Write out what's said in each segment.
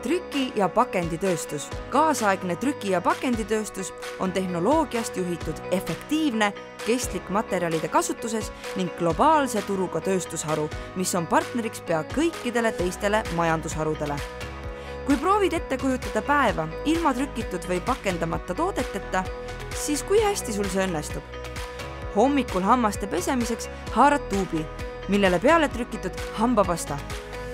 Trüki- ja pakenditööstus. Kaasaegne trüki- ja pakenditööstus on tehnoloogiast juhitud efektiivne, kestlik materjalide kasutuses ning globaalse turuga tööstusharu, mis on partneriks pea kõikidele teistele majandusharudele. Kui proovid ette kujutada päeva ilma trükitud või pakendamata toodeteta, siis kui hästi sul see õnnestub? Hommikul hammaste pesemiseks haarad tuubi, millele peale trükitud hambapasta.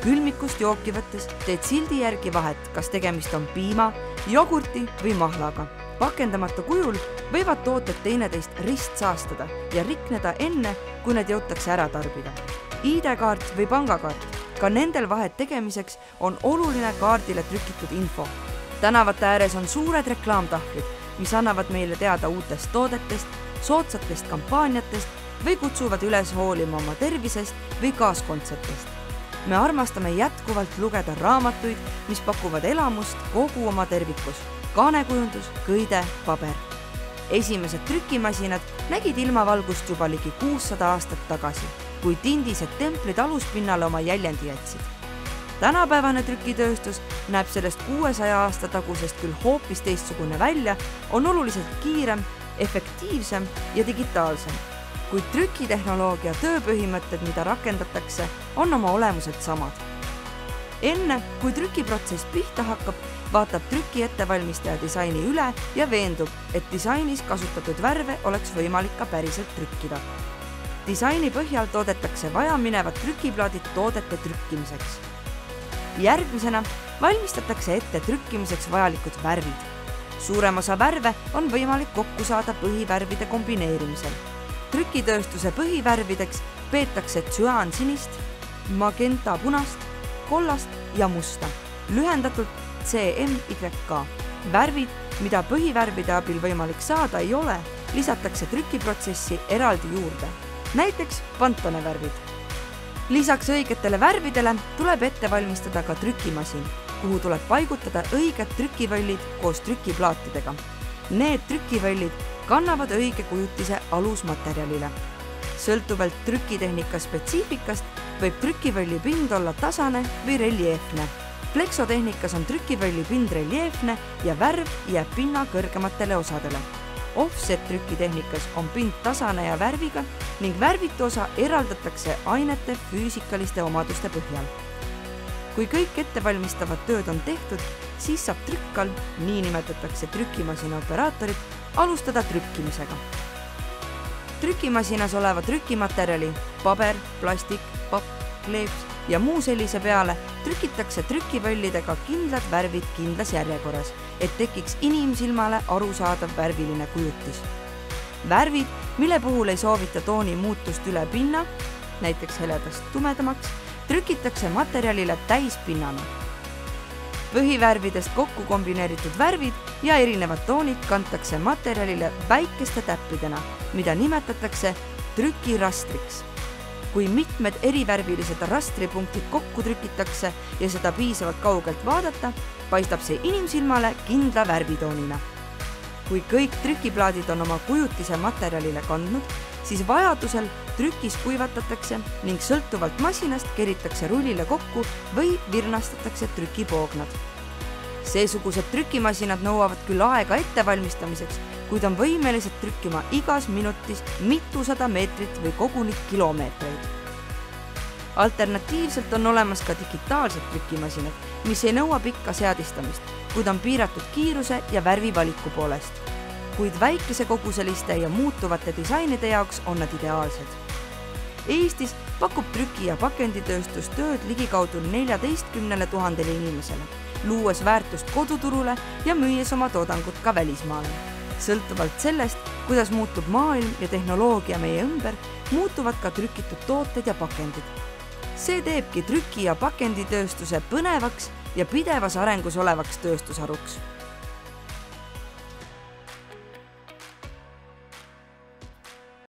Külmikust jooki võttes teed sildi järgi vahet, kas tegemist on piima, jogurti või mahlaga. Pakendamata kujul võivad tooted teineteist ristsaastada ja rikneda enne, kui need jõutakse ära tarbida. ID-kaart või pangakaart. Ka nendel vahet tegemiseks on oluline kaardile trükitud info. Tänavate ääres on suured reklaamtahvlid, mis annavad meile teada uutest toodetest, soodsatest kampaaniatest või kutsuvad üles hoolima oma tervisest või kaaskontsertest. Me armastame jätkuvalt lugeda raamatuid, mis pakuvad elamust kogu oma tervikus. Kaanekujundus, kõide, paber. Esimesed trükimasinad nägid ilmavalgust juba ligi 600 aastat tagasi, kui tindised templid aluspinnale oma jäljendi jätsid. Tänapäevane trükitööstus näeb sellest 600 aasta tagusest küll hoopis teistsugune välja, on oluliselt kiirem, efektiivsem ja digitaalsem. Kuid trükitehnoloogia tööpõhimõtted, mida rakendatakse, on oma olemuselt samad. Enne, kui trükiprotsess pihta hakkab, vaatab trüki ettevalmistaja disaini üle ja veendub, et disainis kasutatud värve oleks võimalik ka päriselt trükkida. Disaini põhjal toodetakse vajaminevad trükiplaadid toodete trükkimiseks. Järgmisena valmistatakse ette trükkimiseks vajalikud värvid. Suurem osa värve on võimalik kokku saada põhivärvide kombineerimisel. Trükitööstuse põhivärvideks peetakse tsüaansinist, magenta punast, kollast ja musta, lühendatult CMYK. Värvid, mida põhivärvide abil võimalik saada ei ole, lisatakse trükiprotsessi eraldi juurde, näiteks Pantone värvid. Lisaks õigetele värvidele tuleb ette valmistada ka trükimasin, kuhu tuleb paigutada õiged trükivõllid koos trükiplaatidega. Need trükivõllid kannavad õige kujutise alusmaterjalile. Sõltuvalt trükitehnika spetsiifikast võib trükivõlli pind olla tasane või reljeefne. Flexotehnikas on trükivõlli pind reljeefne ja värv jääb pinna kõrgematele osadele. Offset trükitehnikas on pind tasane ja värviga ning värvitu osa eraldatakse ainete füüsikaliste omaduste põhjal. Kui kõik ettevalmistavad tööd on tehtud, siis saab trükkal, nii nimetatakse trükimasina operaatorit, alustada trükkimisega. Trükimasinas oleva trükimaterjali, paber, plastik, papp, kleeps ja muu sellise peale trükitakse trükivõllidega kindlad värvid kindlas järjekorras, et tekiks inimsilmale arusaadav värviline kujutis. Värvid, mille puhul ei soovita tooni muutust üle pinna, näiteks heledast tumedamaks, trükitakse materjalile täispinnana. Põhivärvidest kokku kombineeritud värvid ja erinevad toonid kantakse materjalile väikeste täppidena, mida nimetatakse trükirastriks. Kui mitmed erivärvilised rastripunktid kokku trükitakse ja seda piisavalt kaugelt vaadata, paistab see inimsilmale kindla värvitoonina. Kui kõik trükiplaadid on oma kujutise materjalile kandnud, siis vajadusel trükis kuivatatakse ning sõltuvalt masinast keritakse rullile kokku või virnastatakse trükipoognad. Seesugused trükimasinad nõuavad küll aega ettevalmistamiseks, kuid on võimelised trükkima igas minutis mitusada meetrit või koguni kilomeetreid. Alternatiivselt on olemas ka digitaalsed trükimasinad, mis ei nõua pikka seadistamist, kuid on piiratud kiiruse ja värvivaliku poolest. Kuid väikese koguseliste ja muutuvate disainide jaoks on nad ideaalsed. Eestis pakub trüki- ja pakenditööstus tööd ligikaudu 14 000 inimesele, luues väärtust koduturule ja müües oma toodangut ka välismaale. Sõltuvalt sellest, kuidas muutub maailm ja tehnoloogia meie ümber, muutuvad ka trükitud tooted ja pakendid. See teebki trüki- ja pakenditööstuse põnevaks ja pidevas arengus olevaks tööstusharuks.